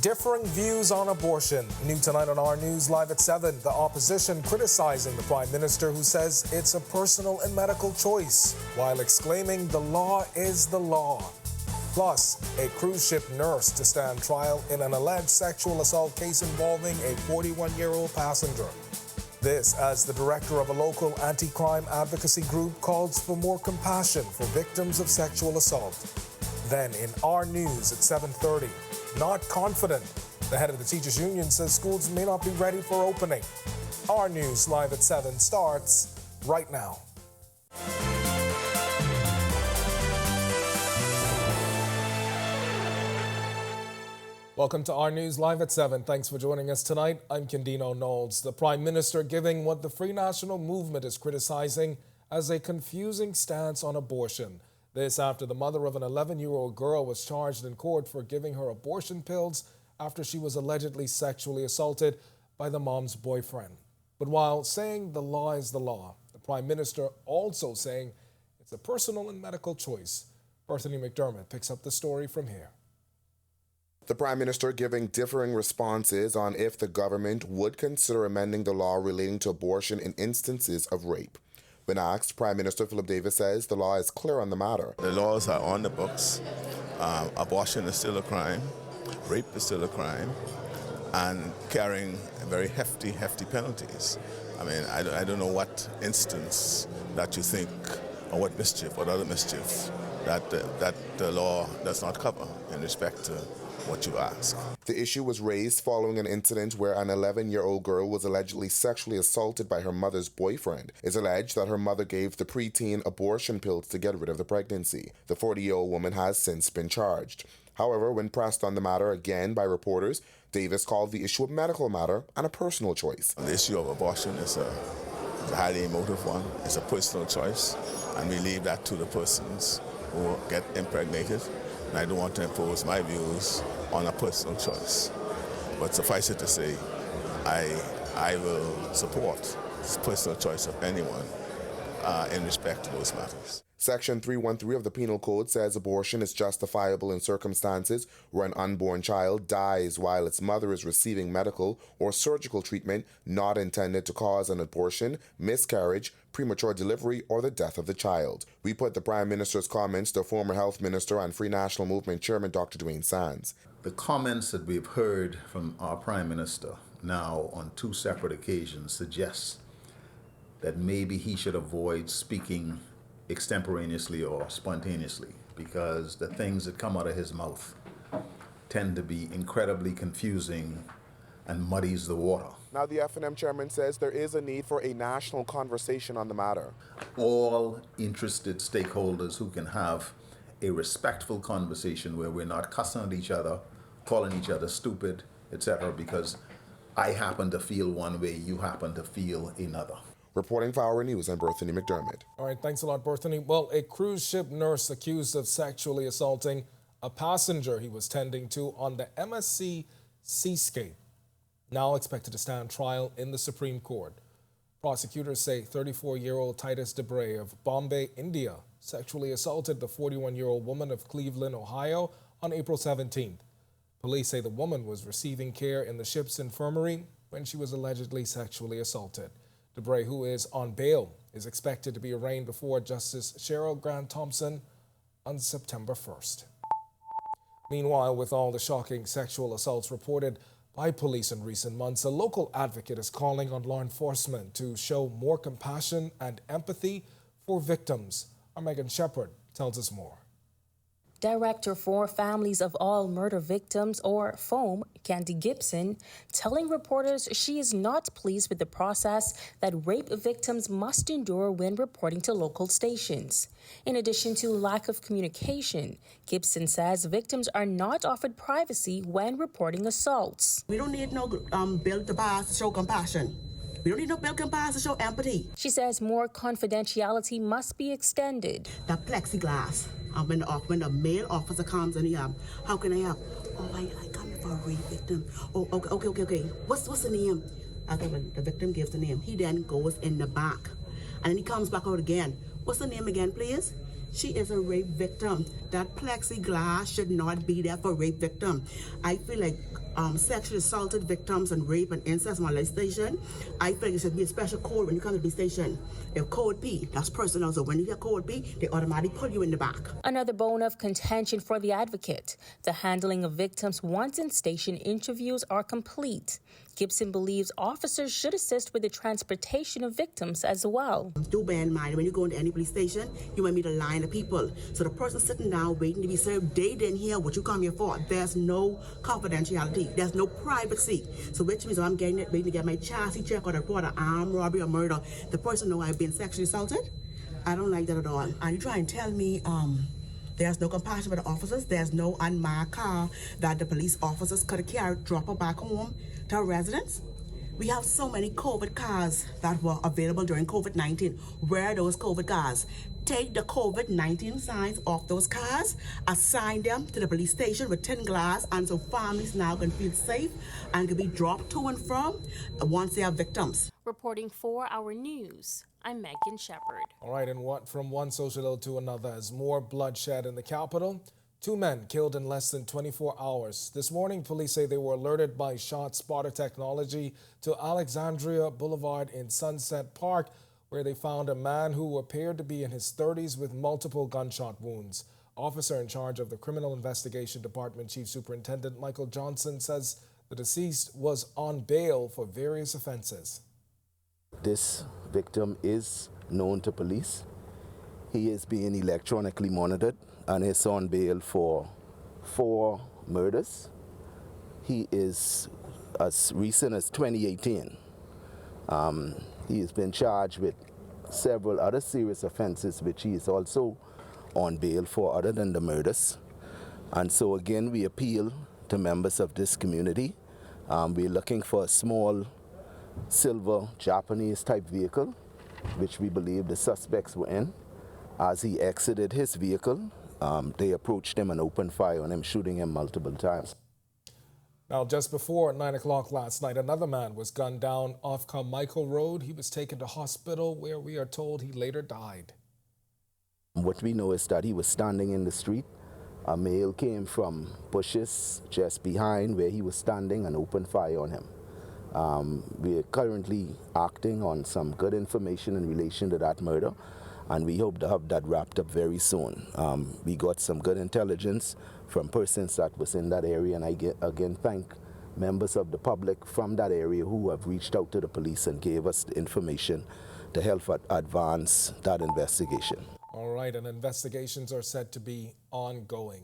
Differing views on abortion. New tonight on Our News Live at 7. The opposition criticizing the Prime Minister who says it's a personal and medical choice, while exclaiming the law is the law. Plus, a cruise ship nurse to stand trial in an alleged sexual assault case involving a 41-year-old passenger. This as the director of a local anti-crime advocacy group calls for more compassion for victims of sexual assault. Then in Our News at 7:30. Not confident. The head of the teachers union says schools may not be ready for opening. Our News Live at 7 starts right now. Welcome to Our News Live at 7. Thanks for joining us tonight. I'm Kendino Knowles. The Prime Minister giving what the Free National Movement is criticizing as a confusing stance on abortion. This after the mother of an 11-year-old girl was charged in court for giving her abortion pills after she was allegedly sexually assaulted by the mom's boyfriend. But while saying the law is the law, the Prime Minister also saying it's a personal and medical choice. Bethany McDermott picks up the story from here. The Prime Minister giving differing responses on if the government would consider amending the law relating to abortion in instances of rape. When asked, Prime Minister Philip Davis says the law is clear on the matter. The laws are on the books. Abortion is still a crime. Rape is still a crime. And carrying very hefty penalties. I mean, I don't know what instance that you think, or what mischief, what other mischief that the law does not cover in respect to what you ask. The issue was raised following an incident where an 11-year-old girl was allegedly sexually assaulted by her mother's boyfriend. It's alleged that her mother gave the preteen abortion pills to get rid of the pregnancy. The 40-year-old woman has since been charged. However, when pressed on the matter again by reporters, Davis called the issue a medical matter and a personal choice. The issue of abortion is a highly emotive one. It's a personal choice, and we leave that to the persons who get impregnated. And I don't want to impose my views on a personal choice. But suffice it to say, I will support this personal choice of anyone in respect to those matters. Section 313 of the Penal Code says abortion is justifiable in circumstances where an unborn child dies while its mother is receiving medical or surgical treatment not intended to cause an abortion, miscarriage, premature delivery, or the death of the child. We put the Prime Minister's comments to former Health Minister and Free National Movement Chairman Dr. Dwayne Sands. The comments that we've heard from our Prime Minister now on two separate occasions suggest that maybe he should avoid speaking extemporaneously or spontaneously, because the things that come out of his mouth tend to be incredibly confusing and muddies the water. Now the F&M chairman says there is a need for a national conversation on the matter. All interested stakeholders who can have a respectful conversation where we're not cussing at each other, calling each other stupid, etc., because I happen to feel one way, you happen to feel another. Reporting for Our News, I'm Bethany McDermott. All right, thanks a lot, Bethany. Well, a cruise ship nurse accused of sexually assaulting a passenger he was tending to on the MSC Seascape now expected to stand trial in the Supreme Court. Prosecutors say 34-year-old Titus Debray of Bombay, India, sexually assaulted the 41-year-old woman of Cleveland, Ohio on April 17th. Police say the woman was receiving care in the ship's infirmary when she was allegedly sexually assaulted. Debray, who is on bail, is expected to be arraigned before Justice Cheryl Grant Thompson on September 1st. Meanwhile, with all the shocking sexual assaults reported by police in recent months, a local advocate is calling on law enforcement to show more compassion and empathy for victims. Our Megan Shepard tells us more. Director for Families of All Murder Victims, or FOAM, Candy Gibson, telling reporters she is not pleased with the process that rape victims must endure when reporting to local stations. In addition to lack of communication, Gibson says victims are not offered privacy when reporting assaults. We don't need no bill to pass to show compassion. We don't need no bill to pass to show empathy. She says more confidentiality must be extended. That plexiglass. When the male officer comes and how can I help? Oh, I come here for a rape victim. Oh, okay. What's the name? Okay, when the victim gives the name, he then goes in the back. And then he comes back out again. What's the name again, please? She is a rape victim. That plexiglass should not be there for rape victim. I feel like sexually assaulted victims and rape and incest molestation, I feel like there should be a special code when you come to the station. If code P, that's personal. So when you hear code P, they automatically pull you in the back. Another bone of contention for the advocate. The handling of victims once in station interviews are complete. Gibson believes officers should assist with the transportation of victims as well. Do bear in mind, when you go into any police station, you might meet a line of people. So the person sitting down waiting to be served, they didn't hear what you come here for. There's no confidentiality. There's no privacy. So which means if I'm waiting to get my chassis check or report an armed robbery or murder, the person know I've been sexually assaulted. I don't like that at all. And you try and tell me there's no compassion for the officers. There's no unmarked car that the police officers could have carried, drop her back home to her residence. We have so many COVID cars that were available during COVID-19. Where are those COVID cars? Take the COVID-19 signs off those cars, assign them to the police station with tin glass, and so families now can feel safe and can be dropped to and from once they are victims. Reporting for Our News, I'm Megan Shepard. All right, and from one social ill to another, as more bloodshed in the capital. 2 men killed in less than 24 hours. This morning, police say they were alerted by shot spotter technology to Alexandria Boulevard in Sunset Park, where they found a man who appeared to be in his 30s with multiple gunshot wounds. Officer in charge of the Criminal Investigation Department, Chief Superintendent Michael Johnson, says the deceased was on bail for various offenses. This victim is known to police. He is being electronically monitored and is on bail for 4 murders. He is as recent as 2018. He has been charged with several other serious offenses, which he is also on bail for other than the murders. And so again, we appeal to members of this community. We're looking for a small silver Japanese type vehicle, which we believe the suspects were in. As he exited his vehicle, they approached him and opened fire on him, shooting him multiple times. Now, just before 9 o'clock last night, another man was gunned down off Carmichael Road. He was taken to hospital, where we are told he later died. What we know is that he was standing in the street. A male came from bushes just behind where he was standing and opened fire on him. We are currently acting on some good information in relation to that murder, and we hope to have that wrapped up very soon. We got some good intelligence from persons that was in that area, and I again thank members of the public from that area who have reached out to the police and gave us the information to help advance that investigation. All right, and investigations are said to be ongoing.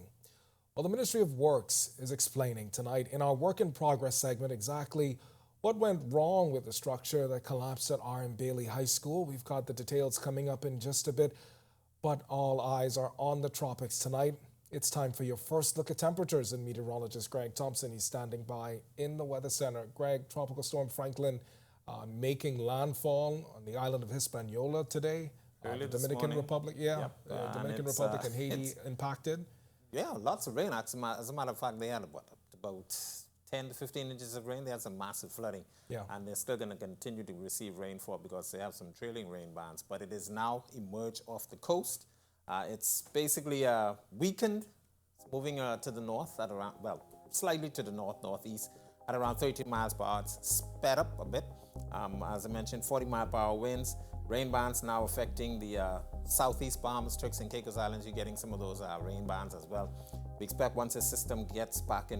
Well, the Ministry of Works is explaining tonight in our Work in Progress segment exactly what went wrong with the structure that collapsed at R.M. Bailey High School. We've got the details coming up in just a bit, but all eyes are on the tropics tonight. It's time for your first look at temperatures, and meteorologist Greg Thompson, he's standing by in the Weather Center. Greg, Tropical Storm Franklin making landfall on the island of Hispaniola today. The Dominican Republic, Dominican Republic and Haiti impacted. Yeah, lots of rain. As a matter of fact, they had about 10 to 15 inches of rain. They had some massive flooding. Yeah. And they're still going to continue to receive rainfall because they have some trailing rain bands. But it is now emerged off the coast. It's basically weakened. It's moving to the north at around, slightly to the northeast at around 30 miles per hour. It's sped up a bit. As I mentioned, 40-mile-per-hour winds. Rain bands now affecting the southeast Bahamas, Turks and Caicos Islands. You're getting some of those rain bands as well. We expect once the system gets back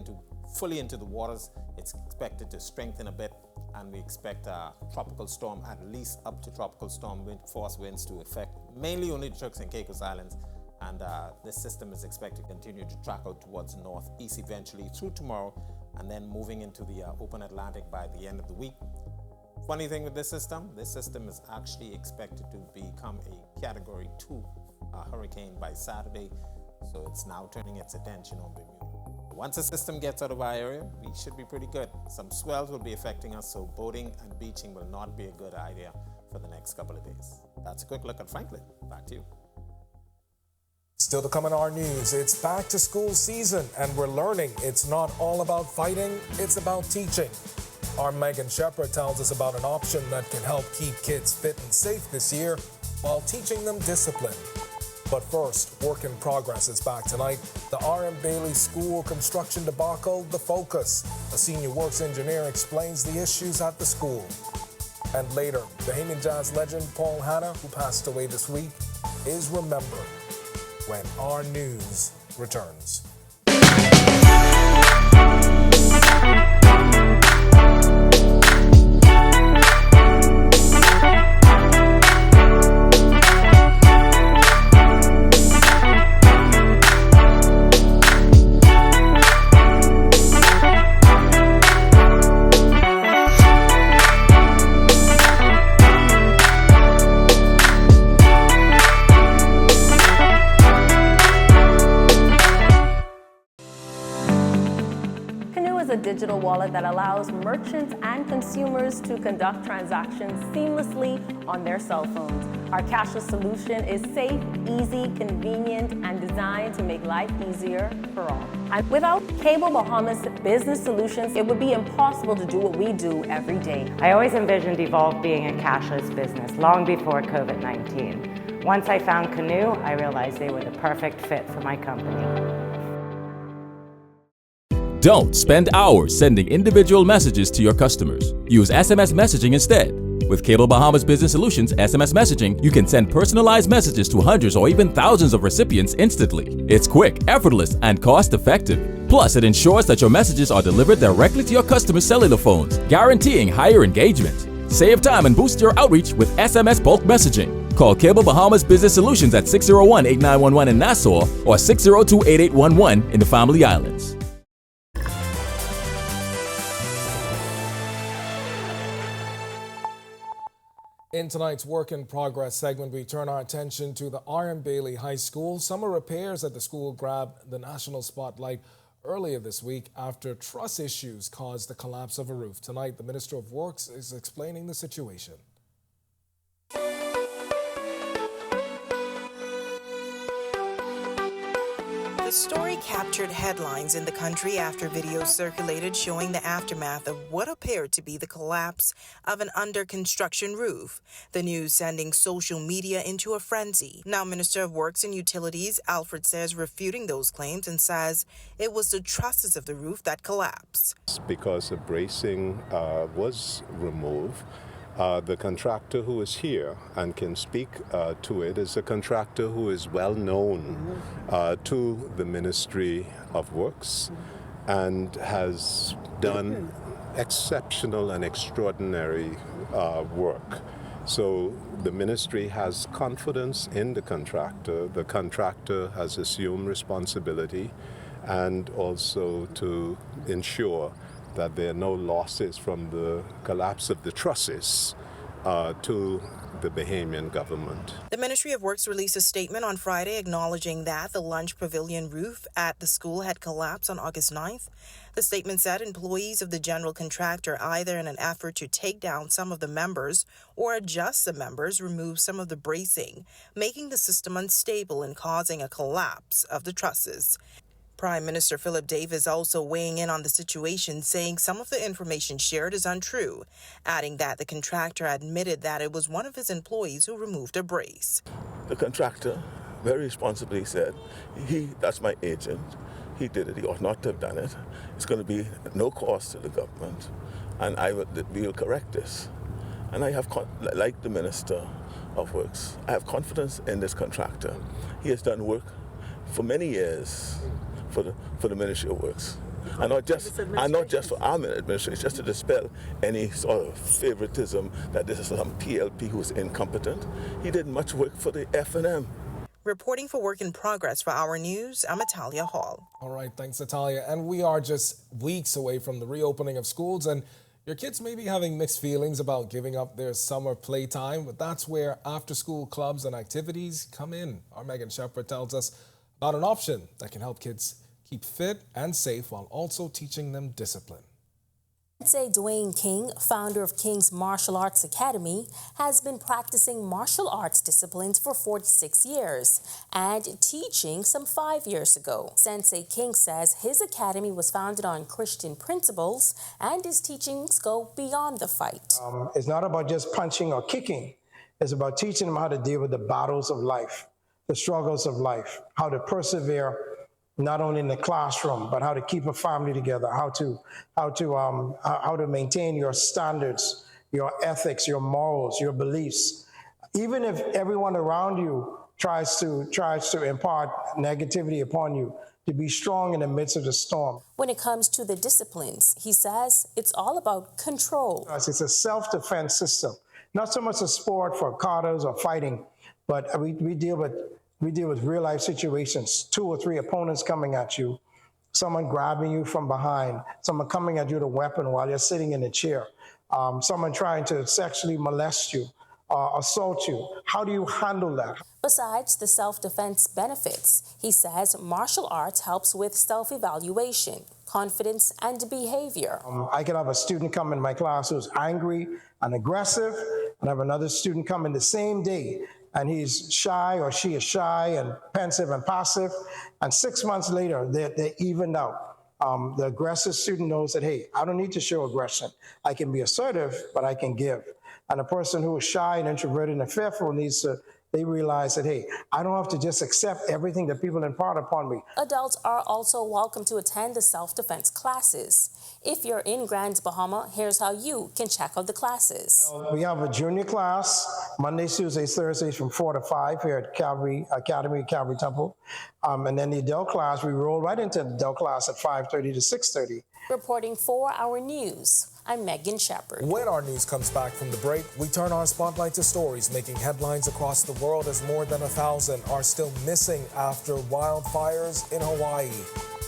fully into the waters, it's expected to strengthen a bit, and we expect a tropical storm, at least up to tropical storm force winds to affect mainly only the Turks and Caicos Islands. And this system is expected to continue to track out towards northeast eventually through tomorrow, and then moving into the open Atlantic by the end of the week. Funny thing with this system is actually expected to become a Category 2 hurricane by Saturday, so it's now turning its attention on Bermuda. Once the system gets out of our area, we should be pretty good. Some swells will be affecting us, so boating and beaching will not be a good idea for the next couple of days. That's a quick look at Franklin. Back to you. Still to come in our news, it's back to school season, and we're learning it's not all about fighting, it's about teaching. Our Megan Shepard tells us about an option that can help keep kids fit and safe this year while teaching them discipline. But first, work in progress is back tonight. The R.M. Bailey School construction debacle, the focus. A senior works engineer explains the issues at the school. And later, Bahamian jazz legend Paul Hanna, who passed away this week, is remembered when Our News returns. A digital wallet that allows merchants and consumers to conduct transactions seamlessly on their cell phones. Our cashless solution is safe, easy, convenient, and designed to make life easier for all. And without Cable Bahamas Business Solutions, it would be impossible to do what we do every day. I always envisioned Evolve being a cashless business long before COVID-19. Once I found Canoe, I realized they were the perfect fit for my company. Don't spend hours sending individual messages to your customers. Use SMS messaging instead. With Cable Bahamas Business Solutions SMS messaging, you can send personalized messages to hundreds or even thousands of recipients instantly. It's quick, effortless, and cost-effective. Plus, it ensures that your messages are delivered directly to your customers' cellular phones, guaranteeing higher engagement. Save time and boost your outreach with SMS bulk messaging. Call Cable Bahamas Business Solutions at 601-8911 in Nassau or 602-8811 in the Family Islands. In tonight's Work in Progress segment, we turn our attention to the R.M. Bailey High School. Summer repairs at the school grabbed the national spotlight earlier this week after truss issues caused the collapse of a roof. Tonight, the Minister of Works is explaining the situation. The story captured headlines in the country after videos circulated showing the aftermath of what appeared to be the collapse of an under-construction roof. The news sending social media into a frenzy. Now, Minister of Works and Utilities Alfred says refuting those claims and says it was the trusses of the roof that collapsed. Because the bracing was removed. The contractor who is here and can speak to it is a contractor who is well known to the Ministry of Works and has done exceptional and extraordinary work. So the ministry has confidence in the contractor. The contractor has assumed responsibility and also to ensure that there are no losses from the collapse of the trusses to the Bahamian government. The Ministry of Works released a statement on Friday acknowledging that the lunch pavilion roof at the school had collapsed on August 9th. The statement said employees of the general contractor, either in an effort to take down some of the members or adjust the members, removed some of the bracing, making the system unstable and causing a collapse of the trusses. Prime Minister Philip Davis also weighing in on the situation, saying some of the information shared is untrue, adding that the contractor admitted that it was one of his employees who removed a brace. The contractor very responsibly said, that's my agent, he did it, he ought not to have done it. It's going to be no cost to the government, and we will correct this. And I have, like the Minister of Works, I have confidence in this contractor. He has done work for many years for the Ministry of Works. And not just for our administration, just to dispel any sort of favoritism that this is some PLP who's incompetent. He did much work for the F&M. Reporting for Work in Progress for Our News, I'm Atalia Hall. All right, thanks, Atalia. And we are just weeks away from the reopening of schools, and your kids may be having mixed feelings about giving up their summer playtime, but that's where after-school clubs and activities come in. Our Megan Shepherd tells us about an option that can help kids keep fit and safe while also teaching them discipline. Sensei Dwayne King, founder of King's Martial Arts Academy, has been practicing martial arts disciplines for 46 years and teaching some 5 years ago. Sensei King says his academy was founded on Christian principles and his teachings go beyond the fight. It's not about just punching or kicking. It's about teaching them how to deal with the battles of life. the struggles of life, how to persevere not only in the classroom, but how to keep a family together, how to maintain your standards, your ethics, your morals, your beliefs. Even if everyone around you tries to impart negativity upon you, to be strong in the midst of the storm. When it comes to the disciplines, he says it's all about control. It's a self-defense system, not so much a sport for katas or fighting, but we deal with real life situations, 2 or 3 opponents coming at you, someone grabbing you from behind, someone coming at you with a weapon while you're sitting in a chair, someone trying to sexually molest you, assault you. How do you handle that? Besides the self-defense benefits, he says martial arts helps with self-evaluation, confidence, and behavior. I could have a student come in my class who's angry and aggressive, and I have another student come in the same day, and he's shy or she is shy and pensive and passive, and 6 months later, they're evened out. The aggressive student knows that, hey, I don't need to show aggression. I can be assertive, but I can give. And a person who is shy and introverted and fearful they realize that, hey, I don't have to just accept everything that people impart upon me. Adults are also welcome to attend the self-defense classes. If you're in Grand Bahama, here's how you can check out the classes. Well, we have a junior class, Mondays, Tuesdays, Thursdays from 4 to 5 here at Calvary Academy, Calvary Temple. And then the adult class, we roll right into the adult class at 5:30 to 6:30. Reporting for Our News, I'm Megan Shepard. When our news comes back from the break, we turn our spotlight to stories making headlines across the world as more than 1,000 are still missing after wildfires in Hawaii.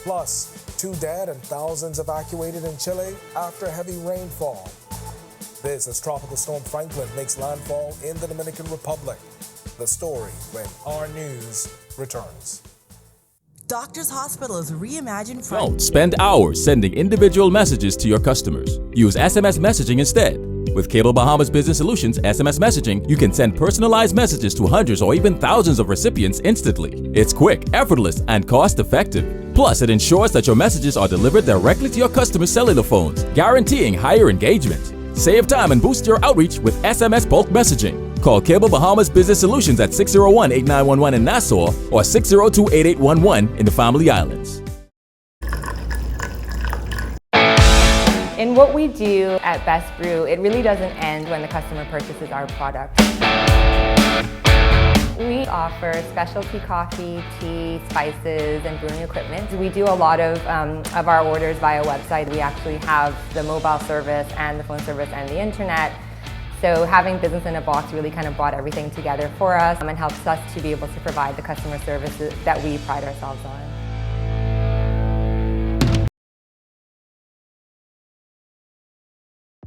Plus, 2 dead and thousands evacuated in Chile after heavy rainfall. This is Tropical Storm Franklin makes landfall in the Dominican Republic. The story when our news returns. Doctors Hospitals reimagine. Don't spend hours sending individual messages to your customers. Use SMS messaging instead. With Cable Bahamas Business Solutions SMS messaging, you can send personalized messages to hundreds or even thousands of recipients instantly. It's quick, effortless, and cost-effective. Plus, it ensures that your messages are delivered directly to your customers' cellular phones, guaranteeing higher engagement. Save time and boost your outreach with SMS bulk messaging. Call Cable Bahamas Business Solutions at 601-8911 in Nassau or 602-8811 in the Family Islands. In what we do at Best Brew, it really doesn't end when the customer purchases our product. We offer specialty coffee, tea, spices, and brewing equipment. We do a lot of our orders via website. We actually have the mobile service and the phone service and the internet. So having business in a box really kind of brought everything together for us and helps us to be able to provide the customer services that we pride ourselves on.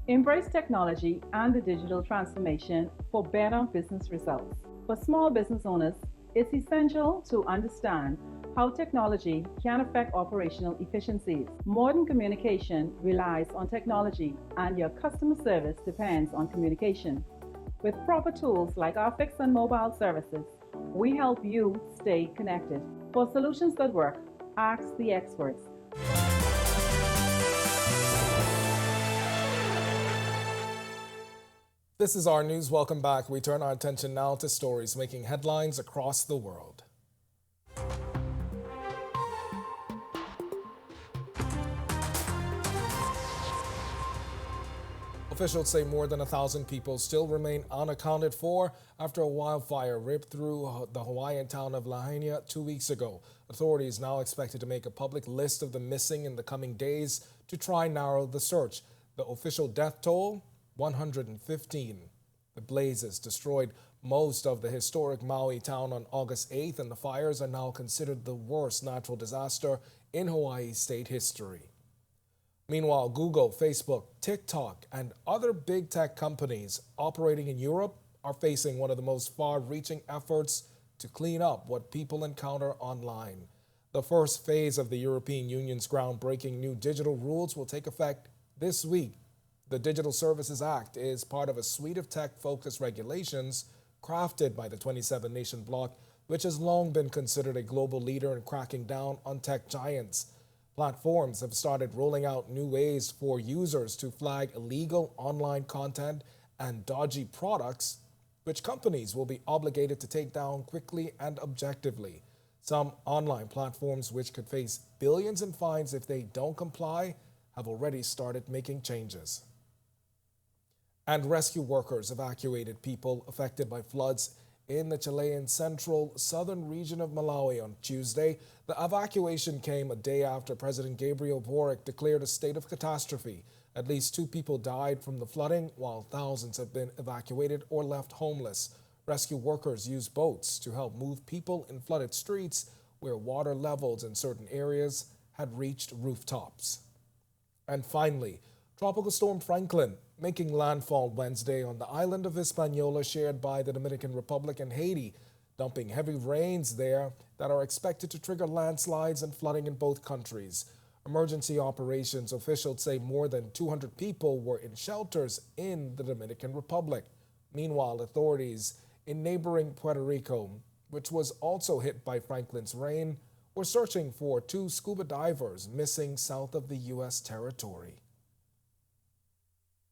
Embrace technology and the digital transformation for better business results. For small business owners, it's essential to understand how technology can affect operational efficiencies. Modern communication relies on technology, and your customer service depends on communication. With proper tools like our fixed and mobile services, we help you stay connected. For solutions that work, ask the experts. This is our news. Welcome back. We turn our attention now to stories making headlines across the world. Officials say more than 1,000 people still remain unaccounted for after a wildfire ripped through the Hawaiian town of Lahaina 2 weeks ago. Authorities now expected to make a public list of the missing in the coming days to try and narrow the search. The official death toll, 115. The blazes destroyed most of the historic Maui town on August 8th, and the fires are now considered the worst natural disaster in Hawaii's state history. Meanwhile, Google, Facebook, TikTok, and other big tech companies operating in Europe are facing one of the most far-reaching efforts to clean up what people encounter online. The first phase of the European Union's groundbreaking new digital rules will take effect this week. The Digital Services Act is part of a suite of tech-focused regulations crafted by the 27-nation bloc, which has long been considered a global leader in cracking down on tech giants. Platforms have started rolling out new ways for users to flag illegal online content and dodgy products which companies will be obligated to take down quickly and objectively. Some online platforms, which could face billions in fines if they don't comply, have already started making changes. And rescue workers evacuated people affected by floods in the Chilean central southern region of Malawi on Tuesday. The evacuation came a day after President Gabriel Boric declared a state of catastrophe. At least 2 people died from the flooding, while thousands have been evacuated or left homeless. Rescue workers used boats to help move people in flooded streets where water levels in certain areas had reached rooftops. And finally, Tropical Storm Franklin making landfall Wednesday on the island of Hispaniola, shared by the Dominican Republic and Haiti, dumping heavy rains there that are expected to trigger landslides and flooding in both countries. Emergency operations officials say more than 200 people were in shelters in the Dominican Republic. Meanwhile, authorities in neighboring Puerto Rico, which was also hit by Franklin's rain, were searching for 2 scuba divers missing south of the U.S. territory.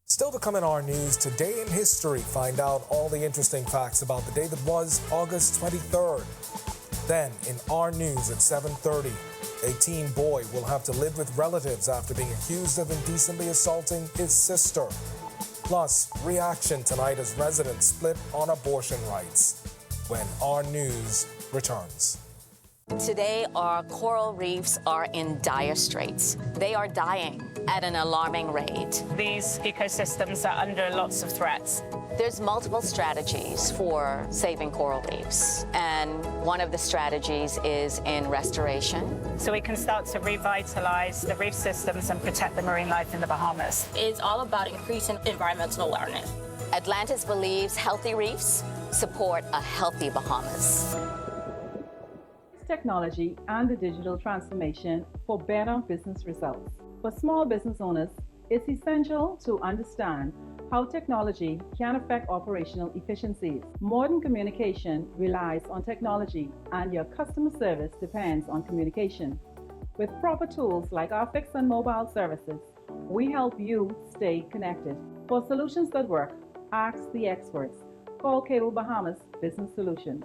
Still to come in our news, today in history, find out all the interesting facts about the day that was August 23rd. Then, in our news at 7:30, a teen boy will have to live with relatives after being accused of indecently assaulting his sister. Plus, reaction tonight as residents split on abortion rights. When our news returns. Today, our coral reefs are in dire straits. They are dying at an alarming rate. These ecosystems are under lots of threats. There's multiple strategies for saving coral reefs, and one of the strategies is in restoration. So we can start to revitalize the reef systems and protect the marine life in the Bahamas. It's all about increasing environmental awareness. Atlantis believes healthy reefs support a healthy Bahamas. Technology and the digital transformation for better business results. For small business owners, it's essential to understand how technology can affect operational efficiencies. Modern communication relies on technology, and your customer service depends on communication. With proper tools like our fixed and mobile services, we help you stay connected. For solutions that work, ask the experts. Call Cable Bahamas Business Solutions.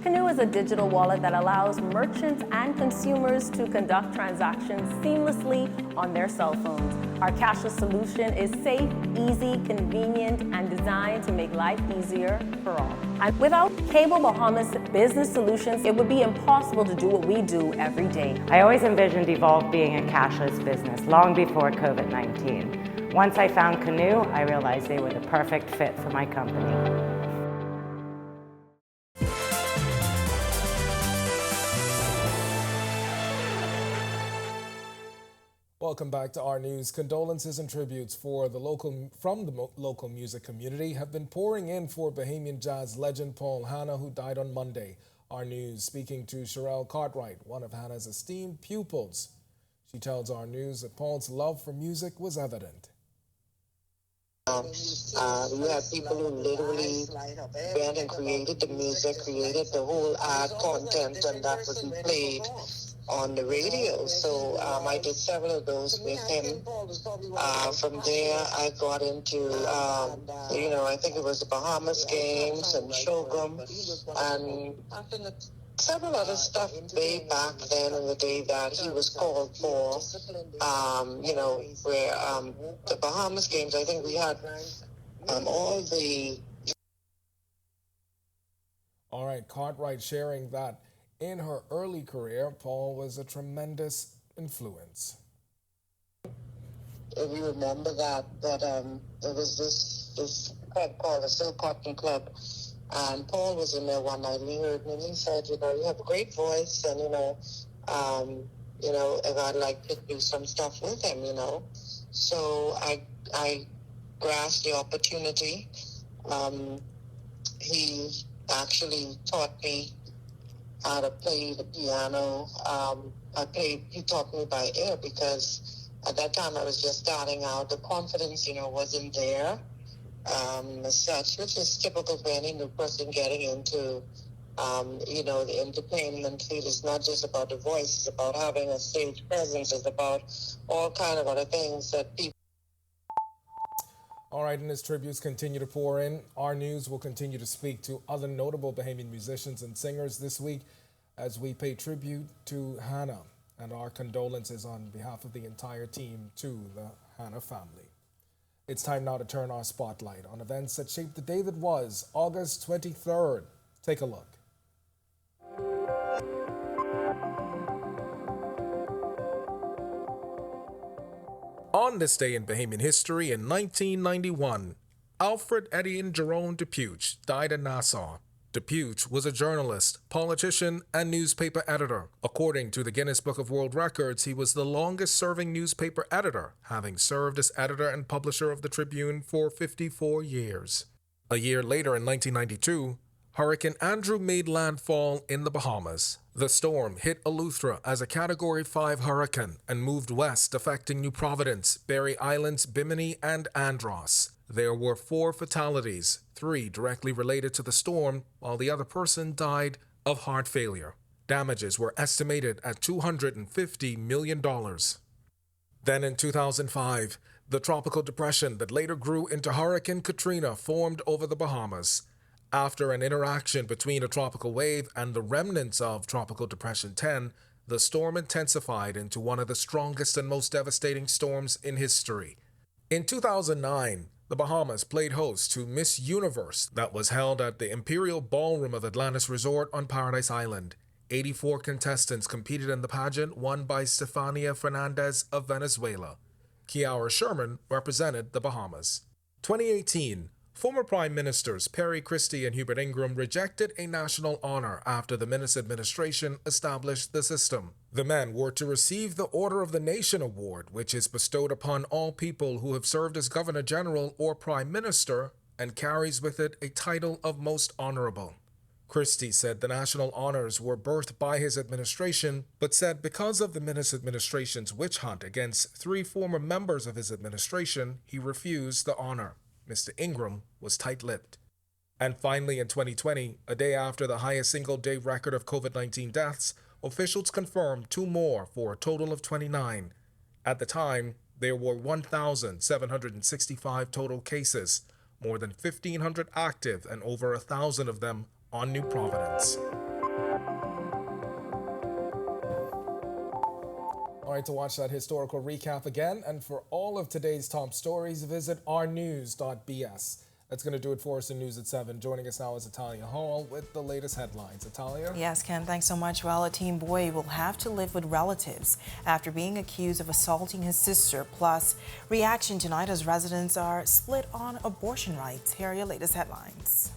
Canoe is a digital wallet that allows merchants and consumers to conduct transactions seamlessly on their cell phones. Our cashless solution is safe, easy, convenient, and designed to make life easier for all. And without Cable Bahamas Business Solutions, it would be impossible to do what we do every day. I always envisioned Evolve being a cashless business long before COVID-19. Once I found Canoe, I realized they were the perfect fit for my company. Welcome back to our news. Condolences and tributes from the local music community have been pouring in for Bahamian jazz legend Paul Hanna, who died on Monday. Our news speaking to Sherelle Cartwright, one of Hanna's esteemed pupils. She tells our news that Paul's love for music was evident. You have people who literally went and created the music, created the whole art content, and that would be played on the radio. So I did several of those with him. From there, I got into, I think it was the Bahamas games and Showroom and several other stuff way back then in the day that he was called for, where the Bahamas games, I think we had all the... All right, Cartwright sharing that in her early career, Paul was a tremendous influence. If you remember that there was this club called the Silk Cotton Club, and Paul was in there one night, and he heard me, and he said, you have a great voice, and, if I'd like to do some stuff with him, So I grasped the opportunity. He actually taught me how to play the piano. He taught me by ear because At that time, I was just starting out. The confidence, wasn't there as such, which is typical for any new person getting into, the entertainment field. It's not just about the voice. It's about having a stage presence. It's about all kind of other things that people. All right, and as tributes continue to pour in, our news will continue to speak to other notable Bahamian musicians and singers this week as we pay tribute to Hannah, and our condolences on behalf of the entire team to the Hannah family. It's time now to turn our spotlight on events that shaped the day that was August 23rd. Take a look. On this day in Bahamian history in 1991, Alfred Edion Jerome Dupuche died in Nassau. Dupuche was a journalist, politician, and newspaper editor. According to the Guinness Book of World Records, he was the longest-serving newspaper editor, having served as editor and publisher of the Tribune for 54 years. A year later, in 1992, Hurricane Andrew made landfall in the Bahamas. The storm hit Eleuthera as a Category 5 hurricane and moved west, affecting New Providence, Berry Islands, Bimini, and Andros. There were 4 fatalities, 3 directly related to the storm, while the other person died of heart failure. Damages were estimated at $250 million. Then in 2005, the tropical depression that later grew into Hurricane Katrina formed over the Bahamas. After an interaction between a tropical wave and the remnants of Tropical Depression 10, the storm intensified into one of the strongest and most devastating storms in history. In 2009, the Bahamas played host to Miss Universe that was held at the Imperial Ballroom of Atlantis Resort on Paradise Island. 84 contestants competed in the pageant, won by Stefania Fernandez of Venezuela. Kiara Sherman represented the Bahamas. 2018, former Prime Ministers Perry Christie and Hubert Ingram rejected a national honor after the Minnis administration established the system. The men were to receive the Order of the Nation Award, which is bestowed upon all people who have served as Governor General or Prime Minister and carries with it a title of Most Honorable. Christie said the national honors were birthed by his administration, but said because of the Minnis administration's witch hunt against 3 former members of his administration, he refused the honor. Mr. Ingram was tight-lipped. And finally, in 2020, a day after the highest single-day record of COVID-19 deaths, officials confirmed 2 more for a total of 29. At the time, there were 1,765 total cases, more than 1,500 active, and over 1,000 of them on New Providence. All right, to watch that historical recap again, and for all of today's top stories, visit ournews.bs. That's going to do it for us in News at 7. Joining us now is Italia Hall with the latest headlines. Italia? Yes, Ken, thanks so much. Well, a teen boy will have to live with relatives after being accused of assaulting his sister. Plus, reaction tonight as residents are split on abortion rights. Here are your latest headlines.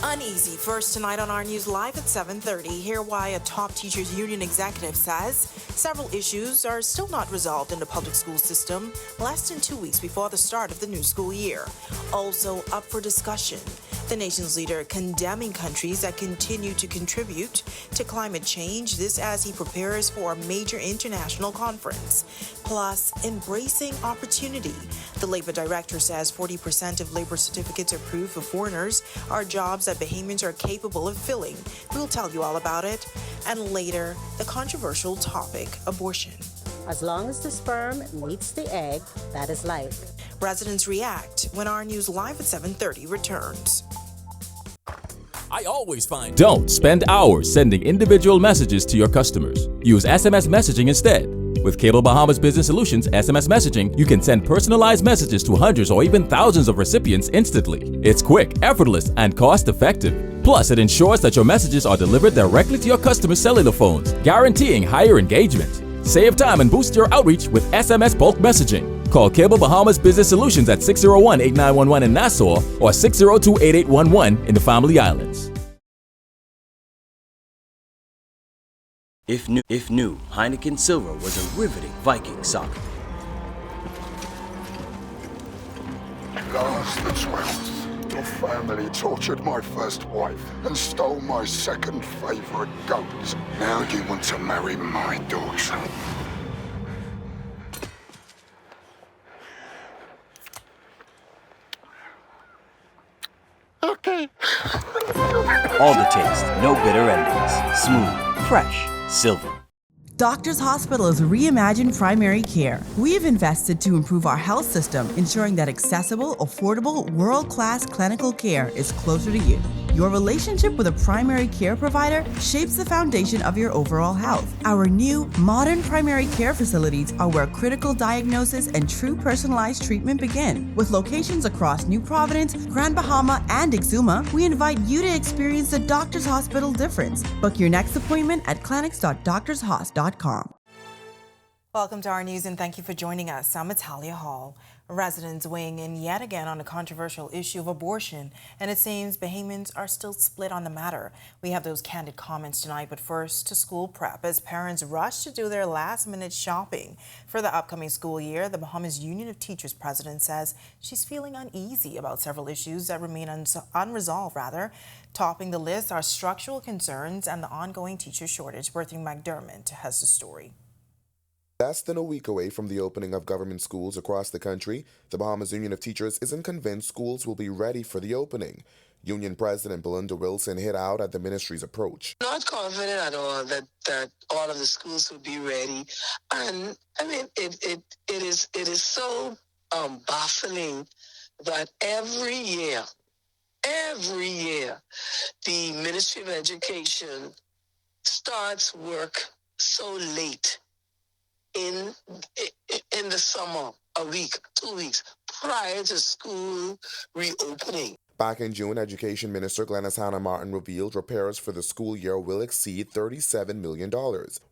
Uneasy first tonight on Our News Live at 7:30. Hear why a top teachers union executive says several issues are still not resolved in the public school system less than 2 weeks before the start of the new school year. Also up for discussion, the nation's leader condemning countries that continue to contribute to climate change, this as he prepares for a major international conference. Plus, embracing opportunity. The labor director says 40% of labor certificates approved for foreigners are jobs that Bahamians are capable of filling. We'll tell you all about it. And later, the controversial topic, abortion. As long as the sperm meets the egg, that is life. Residents react when Our News Live at 7:30 returns. I always find. Don't spend hours sending individual messages to your customers. Use SMS messaging instead. With Cable Bahamas Business Solutions SMS messaging, you can send personalized messages to hundreds or even thousands of recipients instantly. It's quick, effortless, and cost-effective. Plus, it ensures that your messages are delivered directly to your customers' cellular phones, guaranteeing higher engagement. Save time and boost your outreach with SMS bulk messaging. Call Cable Bahamas Business Solutions at 601-8911 in Nassau or 602-8811 in the Family Islands. If new, Heineken Silver was a riveting Viking saga. Lars the 12th, your family tortured my first wife and stole my second favorite goat. Now you want to marry my daughter. All the taste, no bitter endings. Smooth, fresh, Silver. Doctors Hospital is reimagined primary care. We have invested to improve our health system, ensuring that accessible, affordable, world-class clinical care is closer to you. Your relationship with a primary care provider shapes the foundation of your overall health. Our new, modern primary care facilities are where critical diagnosis and true personalized treatment begin. With locations across New Providence, Grand Bahama, and Exuma, we invite you to experience the Doctors Hospital difference. Book your next appointment at clinics.doctorshos.com. Welcome to our news and thank you for joining us. I'm Natalia Hall. Residents weighing in yet again on the controversial issue of abortion, and it seems Bahamians are still split on the matter. We have those candid comments tonight, but first to school prep as parents rush to do their last-minute shopping. For the upcoming school year, the Bahamas Union of Teachers president says she's feeling uneasy about several issues that remain unresolved. Topping the list are structural concerns and the ongoing teacher shortage. Berthing McDermott has the story. Less than a week away from the opening of government schools across the country, the Bahamas Union of Teachers isn't convinced schools will be ready for the opening. Union President Belinda Wilson hit out at the ministry's approach. Not confident at all that all of the schools will be ready. And I mean, it is so baffling that every year, the Ministry of Education starts work so late in the summer, a week, 2 weeks prior to school reopening. Back in June, Education Minister Glenys Hannah Martin revealed repairs for the school year will exceed $37 million.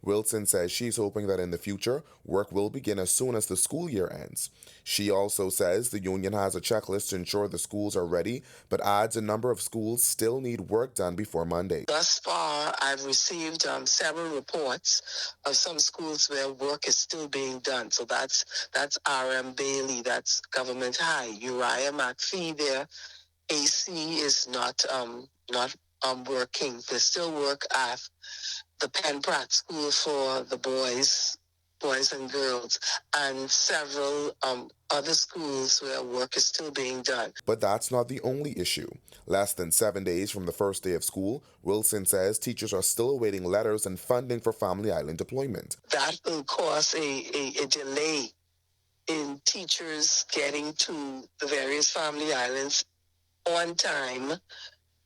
Wilson says she's hoping that in the future, work will begin as soon as the school year ends. She also says the union has a checklist to ensure the schools are ready, but adds a number of schools still need work done before Monday. Thus far, I've received several reports of some schools where work is still being done. So that's RM Bailey, that's Government High, Uriah McPhee there. AC is not working. There's still work at the Penn Pratt School for the boys and girls, and several other schools where work is still being done. But that's not the only issue. Less than 7 days from the first day of school, Wilson says teachers are still awaiting letters and funding for Family Island deployment. That will cause a delay in teachers getting to the various Family Islands on time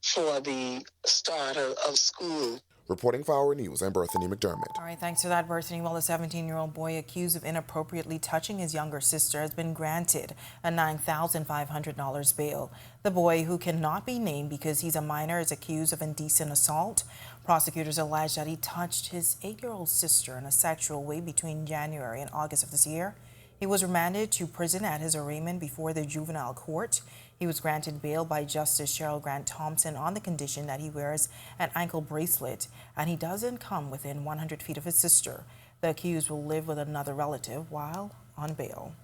for the start of school. Reporting for Our News, I'm Berthany McDermott. All right, thanks for that, Berthany. Well, a 17-year-old boy accused of inappropriately touching his younger sister has been granted a $9,500 bail. The boy, who cannot be named because he's a minor, is accused of indecent assault. Prosecutors allege that he touched his 8-year-old sister in a sexual way between January and August of this year. He was remanded to prison at his arraignment before the juvenile court. He was granted bail by Justice Cheryl Grant Thompson on the condition that he wears an ankle bracelet and he doesn't come within 100 feet of his sister. The accused will live with another relative while on bail.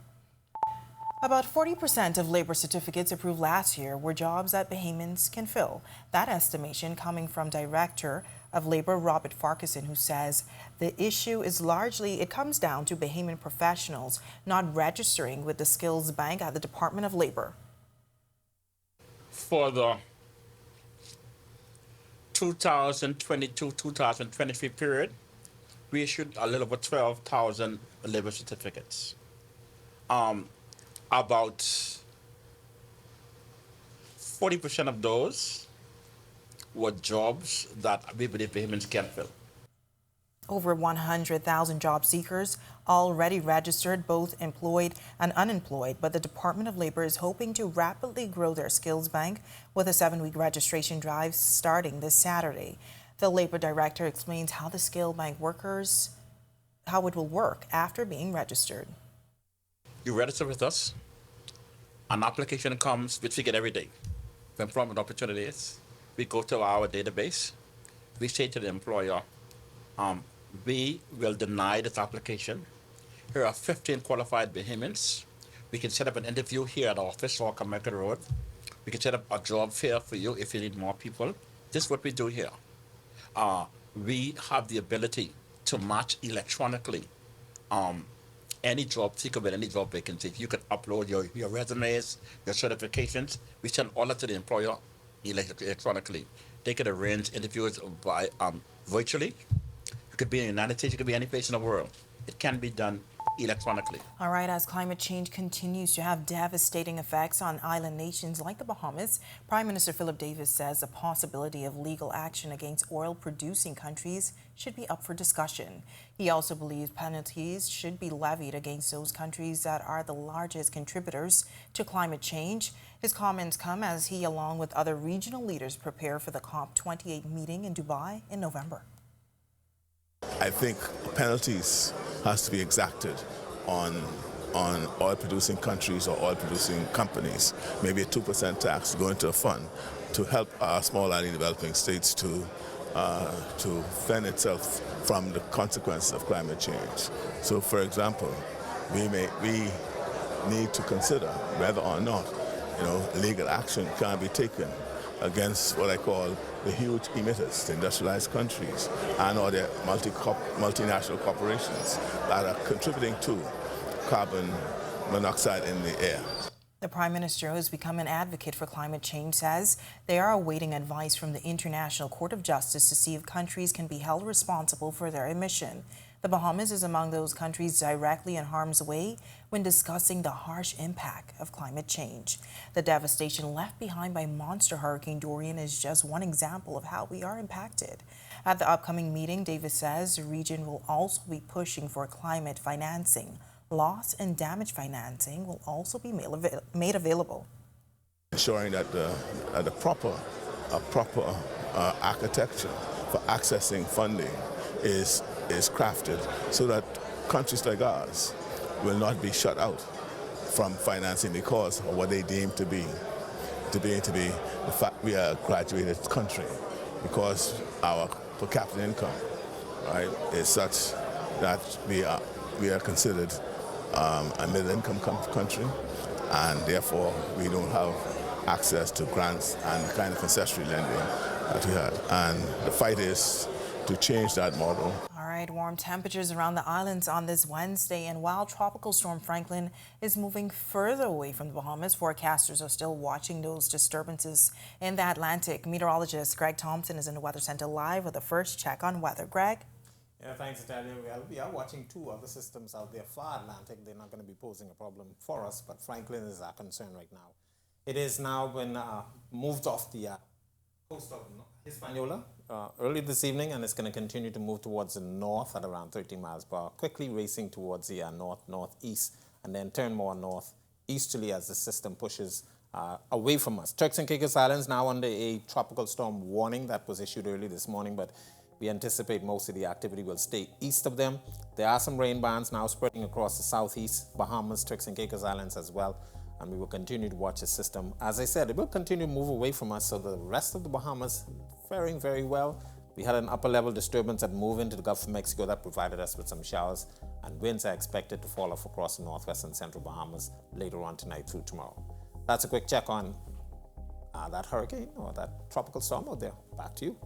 About 40% of labor certificates approved last year were jobs that Bahamians can fill. That estimation coming from Director of Labor Robert Farquharson, who says the issue is largely, it comes down to Bahamian professionals not registering with the Skills Bank at the Department of Labor. For the 2022-2023 period, we issued a little over 12,000 labor certificates. About 40% of those were jobs that we believe Bahamians can fill. Over 100,000 job seekers already registered, both employed and unemployed, but the Department of Labor is hoping to rapidly grow their skills bank with a 7-week registration drive starting this Saturday. The Labor Director explains how the skill bank workers, how it will work after being registered. You register with us, an application comes, which we get every day, for employment opportunities. We go to our database, we say to the employer, we will deny this application. Here are 15 qualified Bahamians. We can set up an interview here at our office or America Road. We can set up a job fair for you if you need more people. This is what we do here. We have the ability to match electronically any job seeker with any job vacancy. You can upload your resumes, your certifications. We send all that to the employer electronically. They could arrange interviews by virtually. It could be in the United States, it could be any place in the world. It can be done electronically. All right, as climate change continues to have devastating effects on island nations like the Bahamas, Prime Minister Philip Davis says the possibility of legal action against oil-producing countries should be up for discussion. He also believes penalties should be levied against those countries that are the largest contributors to climate change. His comments come as he, along with other regional leaders, prepare for the COP28 meeting in Dubai in November. I think penalties has to be exacted on oil-producing countries or oil-producing companies. Maybe a 2% tax to go into a fund to help our small island developing states to fend itself from the consequences of climate change. So, for example, we need to consider whether or not legal action can be taken against what I call the huge emitters, the industrialized countries, and or their multinational corporations that are contributing to carbon monoxide in the air. The Prime Minister, who has become an advocate for climate change, says they are awaiting advice from the International Court of Justice to see if countries can be held responsible for their emission. The Bahamas is among those countries directly in harm's way when discussing the harsh impact of climate change. The devastation left behind by monster Hurricane Dorian is just one example of how we are impacted. At the upcoming meeting, Davis says the region will also be pushing for climate financing. Loss and damage financing will also be made available. Ensuring that a proper architecture for accessing funding is crafted so that countries like ours will not be shut out from financing because of what they deem to be the fact we are a graduated country, because our per capita income, right, is such that we are considered a middle-income country, and therefore we don't have access to grants and the kind of concessionary lending that we had. And the fight is to change that model. All right, warm temperatures around the islands on this Wednesday, and while Tropical Storm Franklin is moving further away from the Bahamas, forecasters are still watching those disturbances in the Atlantic. Meteorologist Greg Thompson is in the Weather Center live with a first check on weather. Greg? Yeah, thanks, Natalia. We are watching two other systems out there far Atlantic. They're not going to be posing a problem for us, but Franklin is our concern right now. It is now been moved off the coast of Hispaniola early this evening, and it's going to continue to move towards the north at around 30 miles per hour, quickly racing towards the northeast, and then turn more northeasterly as the system pushes away from us. Turks and Caicos Islands now under a tropical storm warning that was issued early this morning, but we anticipate most of the activity will stay east of them. There are some rain bands now spreading across the southeast, Bahamas, Turks and Caicos Islands as well, and we will continue to watch the system. As I said, it will continue to move away from us, so the rest of the Bahamas faring very well. We had an upper level disturbance that moved into the Gulf of Mexico that provided us with some showers, and winds are expected to fall off across the northwest and central Bahamas later on tonight through tomorrow. That's a quick check on that hurricane or that tropical storm out there. Back to you.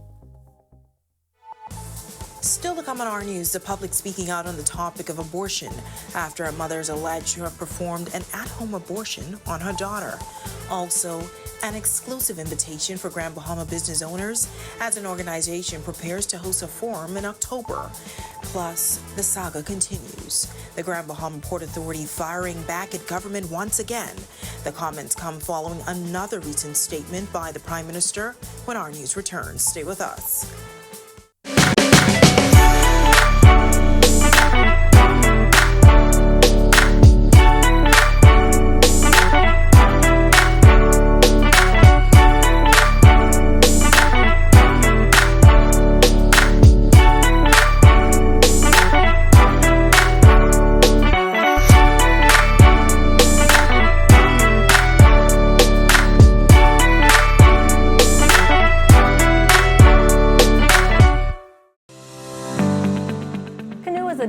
Still to come on our news, the public speaking out on the topic of abortion after a mother is alleged to have performed an at-home abortion on her daughter. Also, an exclusive invitation for Grand Bahama business owners as an organization prepares to host a forum in October. Plus, the saga continues. The Grand Bahama Port Authority firing back at government once again. The comments come following another recent statement by the Prime Minister when our news returns. Stay with us.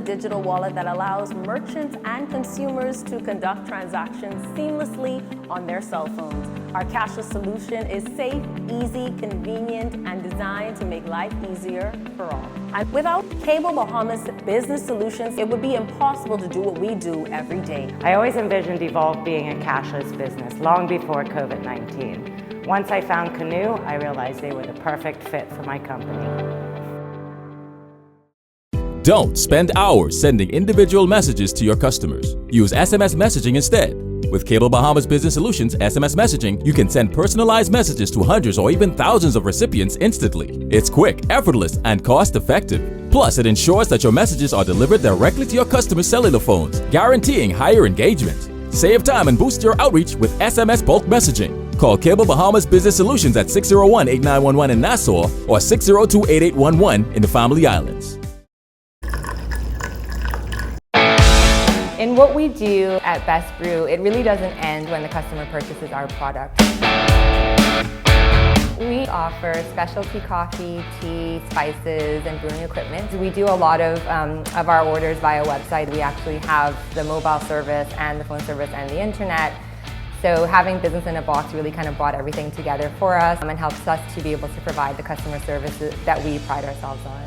Digital wallet that allows merchants and consumers to conduct transactions seamlessly on their cell phones. Our cashless solution is safe, easy, convenient, and designed to make life easier for all. And without Cable Bahamas Business Solutions, it would be impossible to do what we do every day. I always envisioned Evolve being a cashless business long before COVID-19. Once I found Canoe, I realized they were the perfect fit for my company. Don't spend hours sending individual messages to your customers. Use SMS messaging instead. With Cable Bahamas Business Solutions SMS messaging, you can send personalized messages to hundreds or even thousands of recipients instantly. It's quick, effortless, and cost-effective. Plus, it ensures that your messages are delivered directly to your customers' cellular phones, guaranteeing higher engagement. Save time and boost your outreach with SMS bulk messaging. Call Cable Bahamas Business Solutions at 601-8911 in Nassau or 602-8811 in the Family Islands. In what we do at Best Brew, it really doesn't end when the customer purchases our product. We offer specialty coffee, tea, spices, and brewing equipment. We do a lot of our orders via website. We actually have the mobile service and the phone service and the internet. So having business in a box really kind of brought everything together for us and helps us to be able to provide the customer services that we pride ourselves on.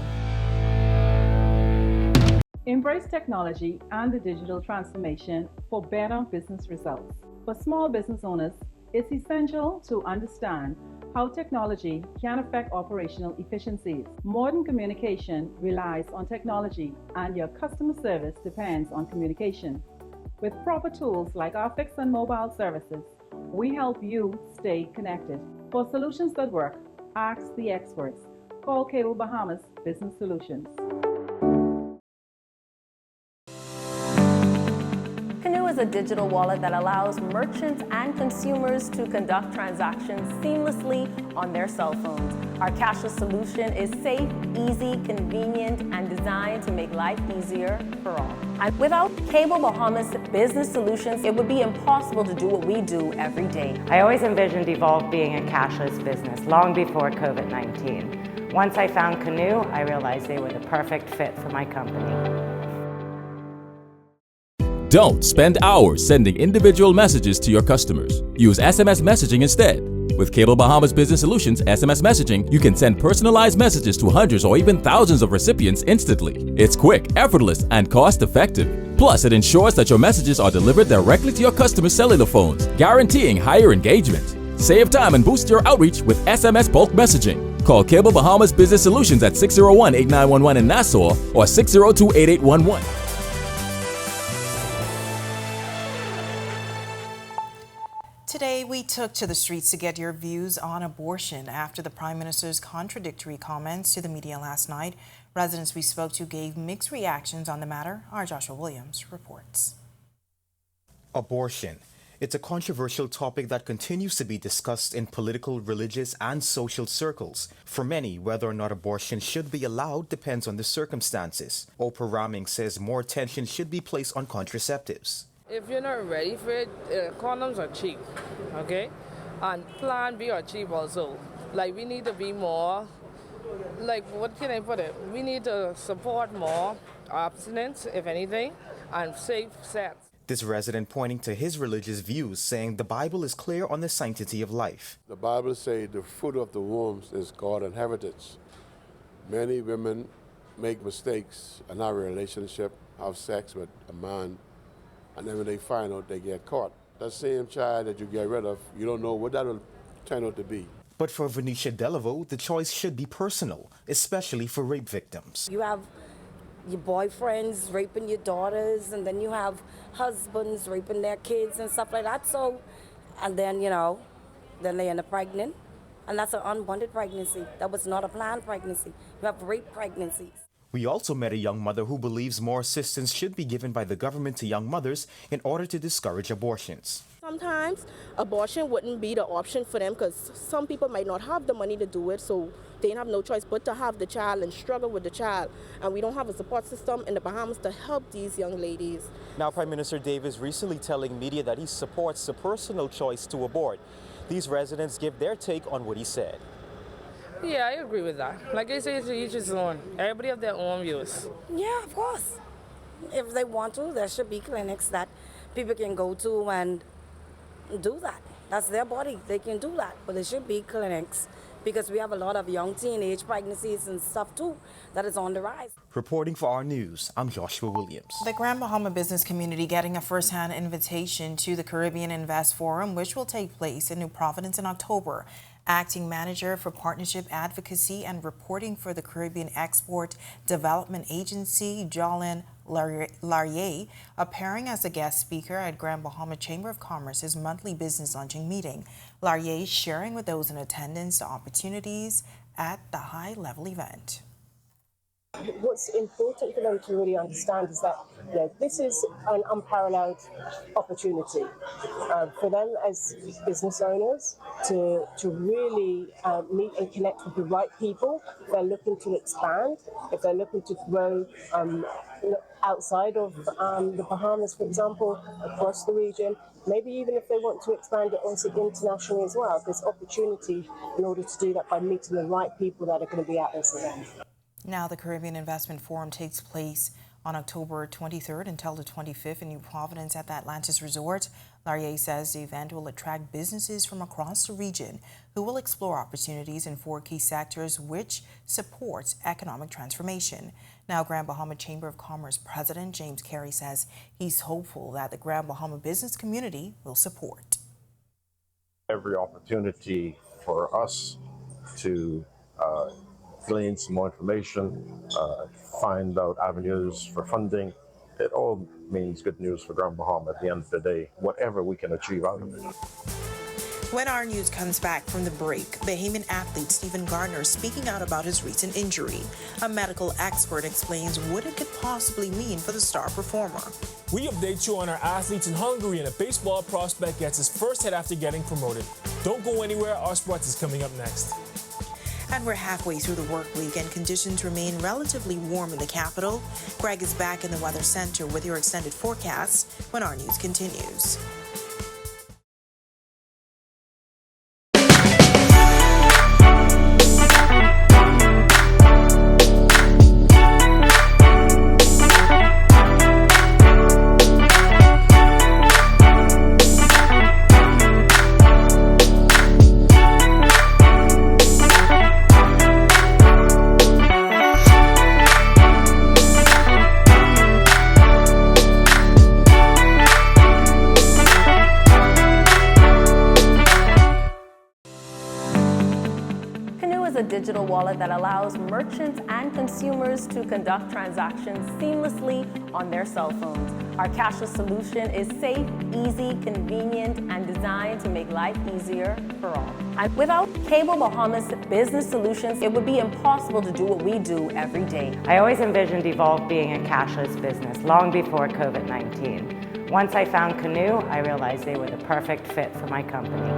Embrace technology and the digital transformation for better business results. For small business owners, it's essential to understand how technology can affect operational efficiencies. Modern communication relies on technology, and your customer service depends on communication. With proper tools like our fixed and mobile services, we help you stay connected. For solutions that work, ask the experts. Call Cable Bahamas Business Solutions. Canoe is a digital wallet that allows merchants and consumers to conduct transactions seamlessly on their cell phones. Our cashless solution is safe, easy, convenient, and designed to make life easier for all. And without Cable Bahamas Business Solutions, it would be impossible to do what we do every day. I always envisioned Evolve being a cashless business long before COVID-19. Once I found Canoe, I realized they were the perfect fit for my company. Don't spend hours sending individual messages to your customers. Use SMS messaging instead. With Cable Bahamas Business Solutions SMS messaging, you can send personalized messages to hundreds or even thousands of recipients instantly. It's quick, effortless, and cost-effective. Plus, it ensures that your messages are delivered directly to your customers' cellular phones, guaranteeing higher engagement. Save time and boost your outreach with SMS bulk messaging. Call Cable Bahamas Business Solutions at 601-8911 in Nassau or 602-8811. Today, we took to the streets to get your views on abortion after the Prime Minister's contradictory comments to the media last night. Residents we spoke to gave mixed reactions on the matter. Our Joshua Williams reports. Abortion. It's a controversial topic that continues to be discussed in political, religious, and social circles. For many, whether or not abortion should be allowed depends on the circumstances. Oprah Raming says more attention should be placed on contraceptives. If you're not ready for it, condoms are cheap, okay? And Plan B are cheap also. Like, we need to be more, like, what can I put it? We need to support more abstinence, if anything, and safe sex. This resident pointing to his religious views, saying the Bible is clear on the sanctity of life. The Bible says the fruit of the womb is God's inheritance. Many women make mistakes in our relationship, have sex with a man, and then when they find out, they get caught. That same child that you get rid of, you don't know what that will turn out to be. But for Venetia Delaveau, the choice should be personal, especially for rape victims. You have your boyfriends raping your daughters, and then you have husbands raping their kids and stuff like that. So, and then, then they end up pregnant. And that's an unwanted pregnancy. That was not a planned pregnancy. You have rape pregnancies. We also met a young mother who believes more assistance should be given by the government to young mothers in order to discourage abortions. Sometimes abortion wouldn't be the option for them because some people might not have the money to do it, so they have no choice but to have the child and struggle with the child. And we don't have a support system in the Bahamas to help these young ladies. Now, Prime Minister Davis recently telling media that he supports the personal choice to abort. These residents give their take on what he said. Yeah, I agree with that. Like I say, to each his own. Everybody have their own views. Yeah, of course. If they want to, there should be clinics that people can go to and do that. That's their body. They can do that. But there should be clinics because we have a lot of young teenage pregnancies and stuff too that is on the rise. Reporting for Our News, I'm Joshua Williams. The Grand Bahama business community getting a first-hand invitation to the Caribbean Invest Forum, which will take place in New Providence in October. Acting Manager for Partnership Advocacy and Reporting for the Caribbean Export Development Agency, Jolene Larrier, appearing as a guest speaker at Grand Bahama Chamber of Commerce's monthly business launching meeting. Larrier sharing with those in attendance the opportunities at the high-level event. What's important for them to really understand is that this is an unparalleled opportunity for them as business owners to really meet and connect with the right people. If they're looking to expand, if they're looking to grow outside of the Bahamas, for example, across the region, maybe even if they want to expand it also internationally as well. There's opportunity in order to do that by meeting the right people that are going to be at this event. Now, the Caribbean Investment Forum takes place on October 23rd until the 25th in New Providence at the Atlantis Resort. Larrier says the event will attract businesses from across the region who will explore opportunities in 4 key sectors, which supports economic transformation. Now, Grand Bahama Chamber of Commerce President James Carey says he's hopeful that the Grand Bahama business community will support. Every opportunity for us to glean some more information, find out avenues for funding. It all means good news for Grand Bahama at the end of the day, whatever we can achieve out of it. When Our News comes back from the break, Bahamian athlete Stephen Gardner speaking out about his recent injury. A medical expert explains what it could possibly mean for the star performer. We update you on our athletes in Hungary, and a baseball prospect gets his first hit after getting promoted. Don't go anywhere, our sports is coming up next. And we're halfway through the work week and conditions remain relatively warm in the capital. Greg is back in the Weather Center with your extended forecast when Our News continues. Digital wallet that allows merchants and consumers to conduct transactions seamlessly on their cell phones. Our cashless solution is safe, easy, convenient, and designed to make life easier for all. And without Cable Bahamas Business Solutions, it would be impossible to do what we do every day. I always envisioned Evolve being a cashless business long before COVID-19. Once I found Canoe, I realized they were the perfect fit for my company.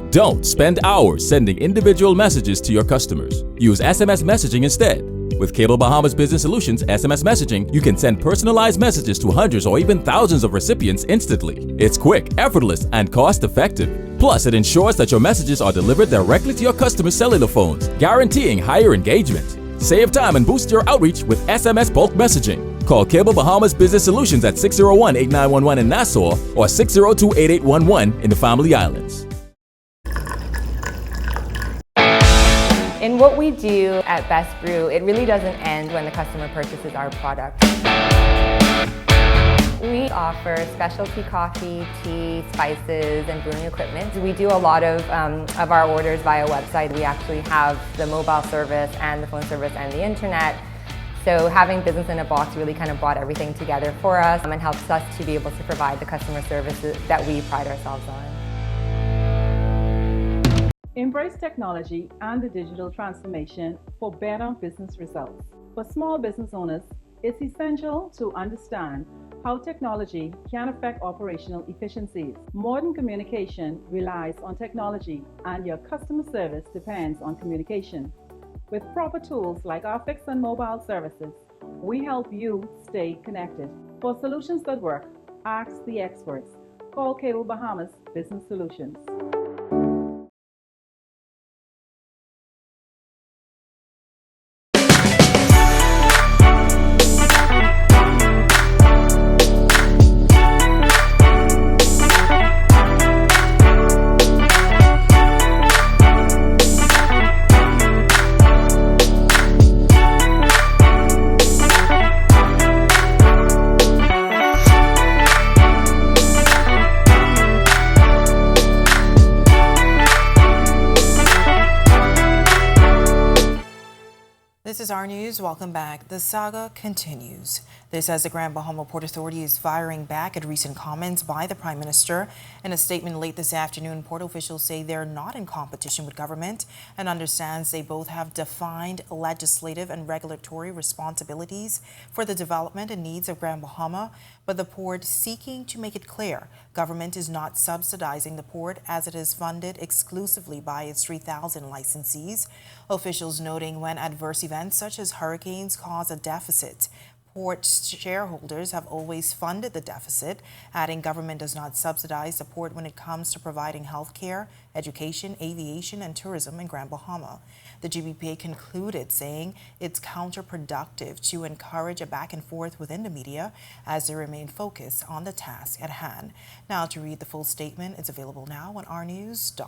Don't spend hours sending individual messages to your customers. Use SMS messaging instead. With Cable Bahamas Business Solutions SMS messaging, you can send personalized messages to hundreds or even thousands of recipients instantly. It's quick, effortless, and cost-effective. Plus, it ensures that your messages are delivered directly to your customers' cellular phones, guaranteeing higher engagement. Save time and boost your outreach with SMS bulk messaging. Call Cable Bahamas Business Solutions at 601-8911 in Nassau or 602-8811 in the Family Islands. In what we do at Best Brew, it really doesn't end when the customer purchases our product. We offer specialty coffee, tea, spices, and brewing equipment. We do a lot of our orders via website. We actually have the mobile service and the phone service and the internet. So having business in a box really kind of brought everything together for us and helps us to be able to provide the customer services that we pride ourselves on. Embrace technology and the digital transformation for better business results. For small business owners, it's essential to understand how technology can affect operational efficiencies. Modern communication relies on technology, and your customer service depends on communication. With proper tools like our fixed and mobile services, we help you stay connected. For solutions that work, ask the experts. Call Cable Bahamas Business Solutions. This is our news. Welcome back. The saga continues. This as the Grand Bahama Port Authority is firing back at recent comments by the Prime Minister. In a statement late this afternoon, port officials say they're not in competition with government and understands they both have defined legislative and regulatory responsibilities for the development and needs of Grand Bahama, but the port seeking to make it clear government is not subsidizing the port as it is funded exclusively by its 3,000 licensees. Officials noting when adverse events such as hurricanes cause a deficit, port shareholders have always funded the deficit, adding government does not subsidize the port when it comes to providing health care, education, aviation, and tourism in Grand Bahama. The GBPA concluded saying it's counterproductive to encourage a back and forth within the media as they remain focused on the task at hand. Now to read the full statement, it's available now on ournews.bs.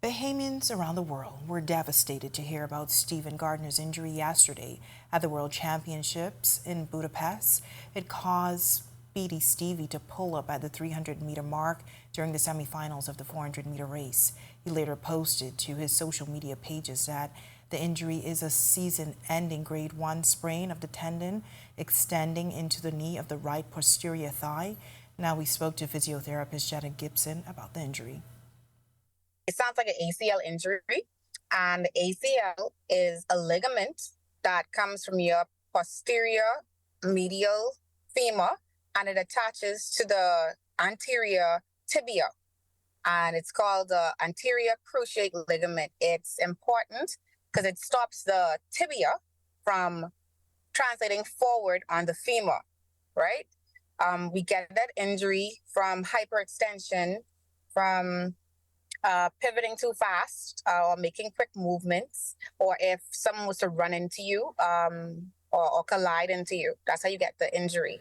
Bahamians around the world were devastated to hear about Stephen Gardner's injury yesterday at the World Championships in Budapest. It caused Speedy Stevie to pull up at the 300-meter mark during the semifinals of the 400-meter race. He later posted to his social media pages that the injury is a season-ending grade 1 sprain of the tendon extending into the knee of the right posterior thigh. Now we spoke to physiotherapist Janet Gibson about the injury. It sounds like an ACL injury, and the ACL is a ligament that comes from your posterior medial femur, and it attaches to the anterior tibia, and it's called the anterior cruciate ligament. It's important because it stops the tibia from translating forward on the femur, right? We get that injury from hyperextension, from pivoting too fast or making quick movements, or if someone was to run into you or collide into you. That's how you get the injury.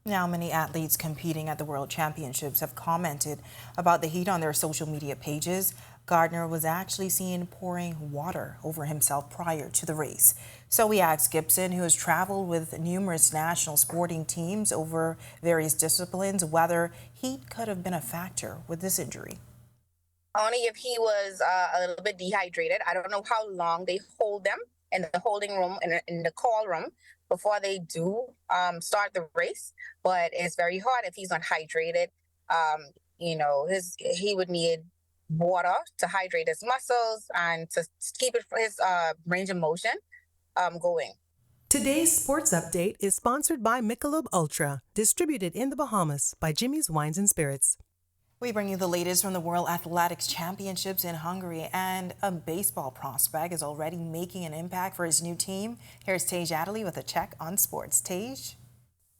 Now, many athletes competing at the World Championships have commented about the heat on their social media pages. Gardner was actually seen pouring water over himself prior to the race. So we asked Gibson, who has traveled with numerous national sporting teams over various disciplines, whether heat could have been a factor with this injury. Only if he was a little bit dehydrated. I don't know how long they hold them in the holding room, in the call room, before they do start the race. But it's very hard if he's not hydrated. He would need water to hydrate his muscles and to keep his range of motion going. Today's sports update is sponsored by Michelob Ultra, distributed in the Bahamas by Jimmy's Wines and Spirits. We bring you the latest from the World Athletics Championships in Hungary, and a baseball prospect is already making an impact for his new team. Here's Tej Adderley with a check on sports. Tej?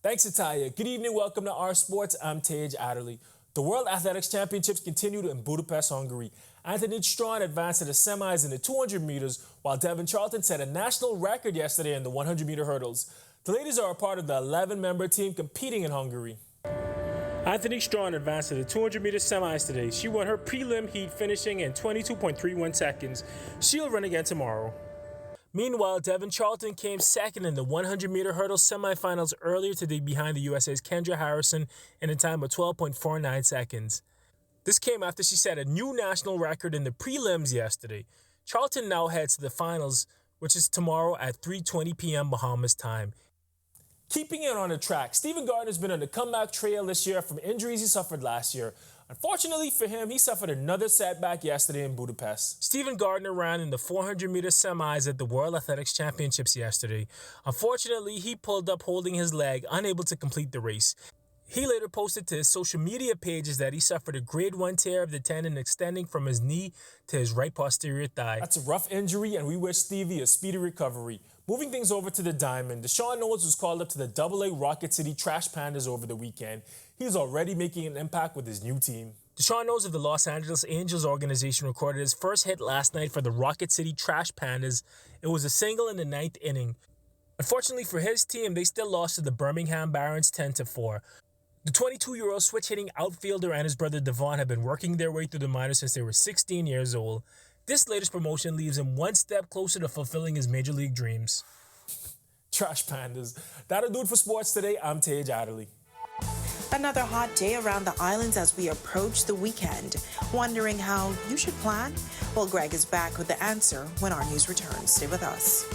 Thanks, Atalia. Good evening. Welcome to Our Sports. I'm Tej Adderley. The World Athletics Championships continued in Budapest, Hungary. Anthony Strawn advanced to the semis in the 200 meters, while Devin Charlton set a national record yesterday in the 100-meter hurdles. The ladies are a part of the 11-member team competing in Hungary. Anthony Strawn advanced to the 200-meter semis today. She won her prelim heat, finishing in 22.31 seconds. She'll run again tomorrow. Meanwhile, Devin Charlton came second in the 100-meter hurdle semifinals earlier today behind the USA's Kendra Harrison in a time of 12.49 seconds. This came after she set a new national record in the prelims yesterday. Charlton now heads to the finals, which is tomorrow at 3:20 p.m. Bahamas time. Keeping it on the track, Stephen Gardner's been on the comeback trail this year from injuries he suffered last year. Unfortunately for him, he suffered another setback yesterday in Budapest. Stephen Gardner ran in the 400-meter semis at the World Athletics Championships yesterday. Unfortunately, he pulled up holding his leg, unable to complete the race. He later posted to his social media pages that he suffered a grade 1 tear of the tendon extending from his knee to his right posterior thigh. That's a rough injury, and we wish Stevie a speedy recovery. Moving things over to the Diamond, Deshaun Knowles was called up to the AA Rocket City Trash Pandas over the weekend. He's already making an impact with his new team. Deshaun Knowles of the Los Angeles Angels organization recorded his first hit last night for the Rocket City Trash Pandas. It was a single in the 9th inning. Unfortunately for his team, they still lost to the Birmingham Barons 10-4. The 22-year-old switch-hitting outfielder and his brother Devon have been working their way through the minors since they were 16 years old. This latest promotion leaves him one step closer to fulfilling his major league dreams. Trash Pandas. That'll do it for sports today. I'm Tej Adderley. Another hot day around the islands as we approach the weekend. Wondering how you should plan? Well, Greg is back with the answer when our news returns. Stay with us.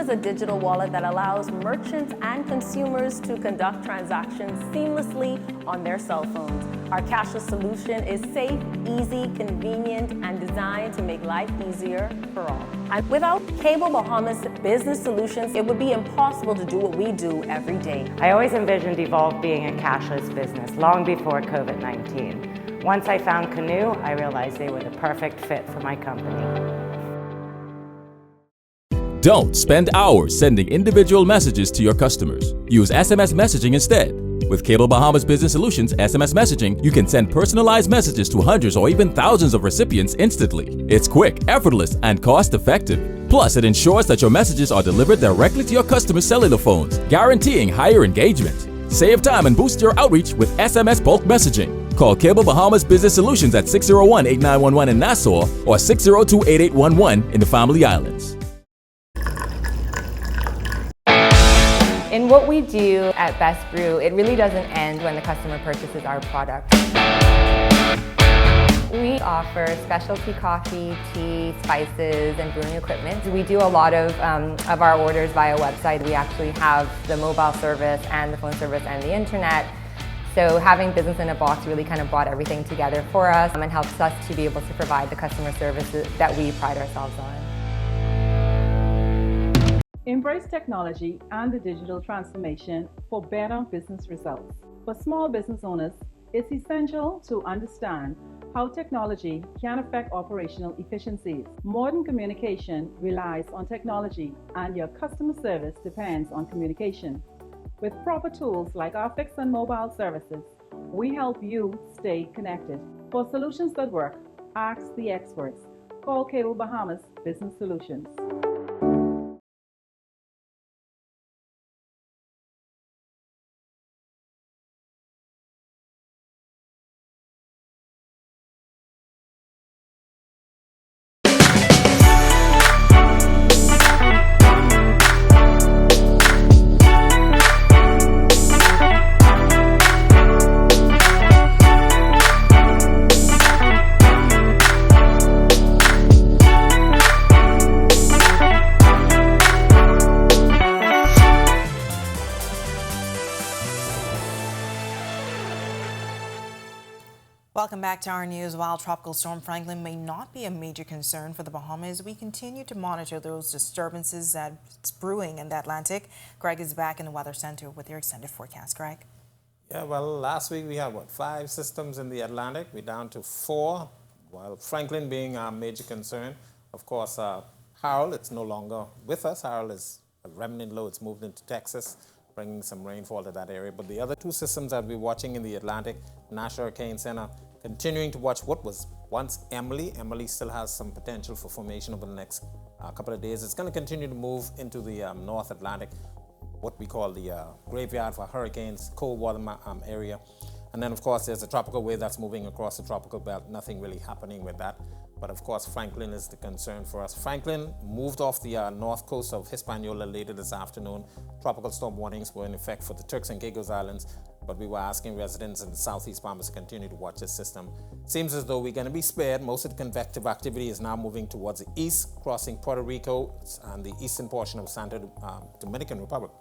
A digital wallet that allows merchants and consumers to conduct transactions seamlessly on their cell phones. Our cashless solution is safe, easy, convenient, and designed to make life easier for all. And without Cable Bahamas Business Solutions, it would be impossible to do what we do every day. I always envisioned Evolve being a cashless business long before COVID-19. Once I found Canoe, I realized they were the perfect fit for my company. Don't spend hours sending individual messages to your customers. Use SMS messaging instead. With Cable Bahamas Business Solutions SMS messaging, you can send personalized messages to hundreds or even thousands of recipients instantly. It's quick, effortless, and cost-effective. Plus, it ensures that your messages are delivered directly to your customers' cellular phones, guaranteeing higher engagement. Save time and boost your outreach with SMS bulk messaging. Call Cable Bahamas Business Solutions at 601-8911 in Nassau or 602-8811 in the Family Islands. In what we do at Best Brew, it really doesn't end when the customer purchases our product. We offer specialty coffee, tea, spices, and brewing equipment. We do a lot of our orders via website. We actually have the mobile service and the phone service and the internet. So having business in a box really kind of brought everything together for us and helps us to be able to provide the customer services that we pride ourselves on. Embrace technology and the digital transformation for better business results. For small business owners, it's essential to understand how technology can affect operational efficiencies. Modern communication relies on technology, and your customer service depends on communication. With proper tools like our fixed and mobile services, we help you stay connected. For solutions that work, ask the experts. Call Cable Bahamas Business Solutions. Welcome back to our news. While Tropical Storm Franklin may not be a major concern for the Bahamas, we continue to monitor those disturbances that's brewing in the Atlantic. Greg is back in the Weather Center with your extended forecast. Greg? Yeah, well, last week we had, 5 systems in the Atlantic. We're down to 4, while Franklin being our major concern. Of course, Harold, it's no longer with us. Harold is a remnant low. It's moved into Texas, bringing some rainfall to that area. But the other 2 systems that we're watching in the Atlantic, National Hurricane Center, continuing to watch what was once Emily. Emily still has some potential for formation over the next couple of days. It's going to continue to move into the North Atlantic, what we call the graveyard for hurricanes, cold water area. And then, of course, there's a tropical wave that's moving across the tropical belt. Nothing really happening with that. But, of course, Franklin is the concern for us. Franklin moved off the north coast of Hispaniola later this afternoon. Tropical storm warnings were in effect for the Turks and Caicos Islands, but we were asking residents in the southeast Bahamas to continue to watch this system. Seems as though we're going to be spared. Most of the convective activity is now moving towards the east, crossing Puerto Rico and the eastern portion of Dominican Republic,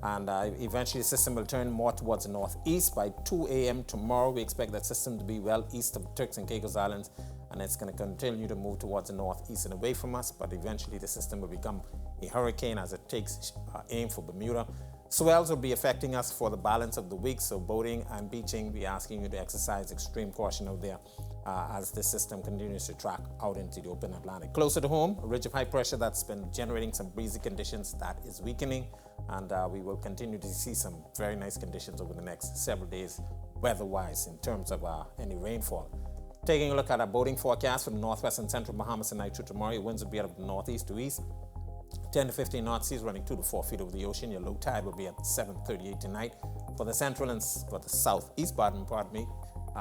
And eventually the system will turn more towards the northeast. By 2 a.m. tomorrow, we expect that system to be well east of Turks and Caicos Islands, and it's going to continue to move towards the northeast and away from us, but eventually the system will become a hurricane as it takes aim for Bermuda. Swells will be affecting us for the balance of the week, so boating and beaching, we're asking you to exercise extreme caution out there as the system continues to track out into the open Atlantic. Closer to home, a ridge of high pressure that's been generating some breezy conditions that is weakening, and we will continue to see some very nice conditions over the next several days weather-wise in terms of any rainfall. Taking a look at our boating forecast for the northwest and central Bahamas tonight through tomorrow, winds will be out of the northeast to east. 10 to 15 knot seas running 2 to 4 feet over the ocean. Your low tide will be at 7:38 tonight. For the central and for the southeast pardon me,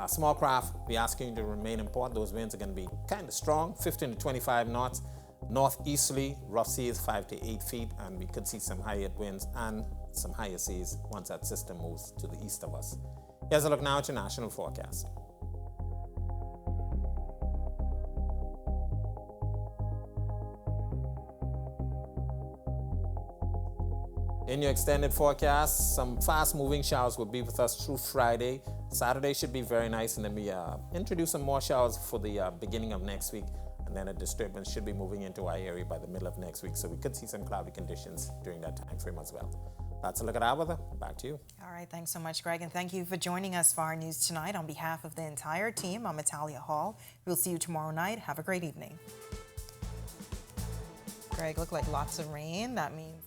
small craft, we're asking you to remain in port. Those winds are going to be kind of strong, 15 to 25 knots. Northeasterly, rough seas 5 to 8 feet, and we could see some higher winds and some higher seas once that system moves to the east of us. Here's a look now at your national forecast. In your extended forecast, some fast-moving showers will be with us through Friday. Saturday should be very nice, and then we introduce some more showers for the beginning of next week, and then a disturbance should be moving into our area by the middle of next week, so we could see some cloudy conditions during that time frame as well. That's a look at our weather. Back to you. All right, thanks so much, Greg, and thank you for joining us for our news tonight. On behalf of the entire team, I'm Natalia Hall. We'll see you tomorrow night. Have a great evening. Greg, look like lots of rain. That means